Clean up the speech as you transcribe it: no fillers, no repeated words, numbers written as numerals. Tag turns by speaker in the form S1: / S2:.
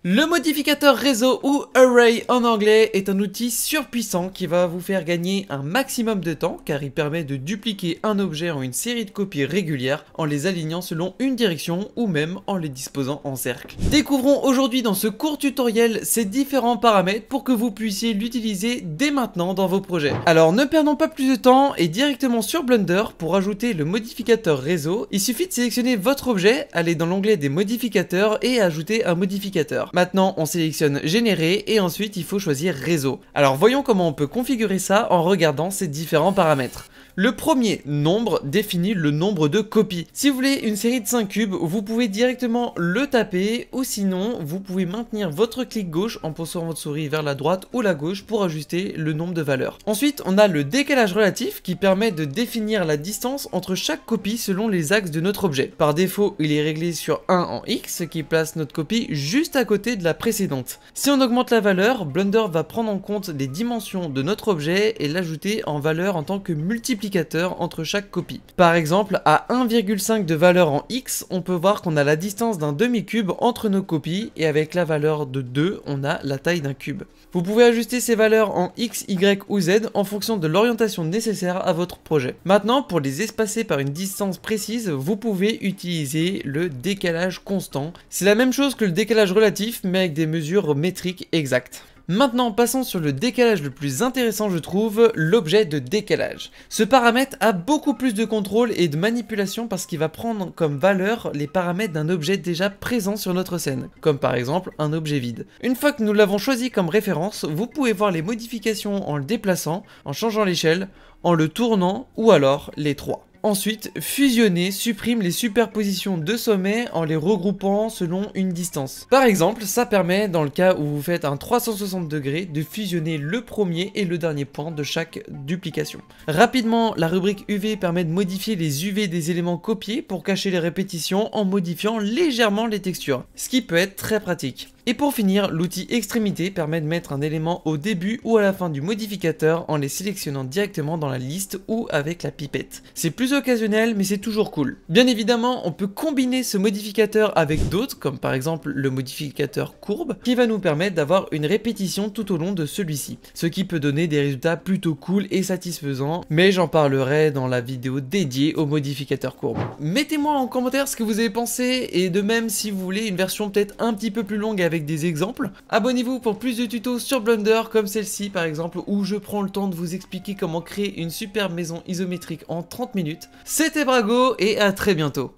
S1: Le modificateur réseau ou array en anglais est un outil surpuissant qui va vous faire gagner un maximum de temps car il permet de dupliquer un objet en une série de copies régulières en les alignant selon une direction ou même en les disposant en cercle. Découvrons aujourd'hui dans ce court tutoriel ces différents paramètres pour que vous puissiez l'utiliser dès maintenant dans vos projets. Alors ne perdons pas plus de temps et directement sur Blender pour ajouter le modificateur réseau, il suffit de sélectionner votre objet, aller dans l'onglet des modificateurs et ajouter un modificateur. Maintenant, on sélectionne générer et ensuite il faut choisir réseau. Alors voyons comment on peut configurer ça en regardant ces différents paramètres. Le premier, nombre, définit le nombre de copies. Si vous voulez une série de 5 cubes, vous pouvez directement le taper ou sinon, vous pouvez maintenir votre clic gauche en poussant votre souris vers la droite ou la gauche pour ajuster le nombre de valeurs. Ensuite, on a le décalage relatif qui permet de définir la distance entre chaque copie selon les axes de notre objet. Par défaut, il est réglé sur 1 en X, ce qui place notre copie juste à côté de la précédente. Si on augmente la valeur, Blender va prendre en compte les dimensions de notre objet et l'ajouter en valeur en tant que multiplicateur entre chaque copie. Par exemple, à 1,5 de valeur en X, on peut voir qu'on a la distance d'un demi-cube entre nos copies et avec la valeur de 2, on a la taille d'un cube. Vous pouvez ajuster ces valeurs en X, Y ou Z en fonction de l'orientation nécessaire à votre projet. Maintenant, pour les espacer par une distance précise, vous pouvez utiliser le décalage constant. C'est la même chose que le décalage relatif, mais avec des mesures métriques exactes. Maintenant, passons sur le décalage le plus intéressant, je trouve, l'objet de décalage. Ce paramètre a beaucoup plus de contrôle et de manipulation parce qu'il va prendre comme valeur les paramètres d'un objet déjà présent sur notre scène, comme par exemple un objet vide. Une fois que nous l'avons choisi comme référence, vous pouvez voir les modifications en le déplaçant, en changeant l'échelle, en le tournant ou alors les trois. Ensuite, fusionner supprime les superpositions de sommets en les regroupant selon une distance. Par exemple, ça permet, dans le cas où vous faites un 360 degrés, de fusionner le premier et le dernier point de chaque duplication. Rapidement, la rubrique UV permet de modifier les UV des éléments copiés pour cacher les répétitions en modifiant légèrement les textures, ce qui peut être très pratique. Et pour finir, l'outil extrémité permet de mettre un élément au début ou à la fin du modificateur en les sélectionnant directement dans la liste ou avec la pipette. C'est plus occasionnel mais c'est toujours cool. Bien évidemment, on peut combiner ce modificateur avec d'autres comme par exemple le modificateur courbe qui va nous permettre d'avoir une répétition tout au long de celui-ci. Ce qui peut donner des résultats plutôt cool et satisfaisants, mais j'en parlerai dans la vidéo dédiée au modificateur courbe. Mettez-moi en commentaire ce que vous avez pensé et de même si vous voulez une version peut-être un petit peu plus longue avec des exemples. Abonnez-vous pour plus de tutos sur Blender comme celle-ci par exemple où je prends le temps de vous expliquer comment créer une superbe maison isométrique en 30 minutes. C'était Brago et à très bientôt.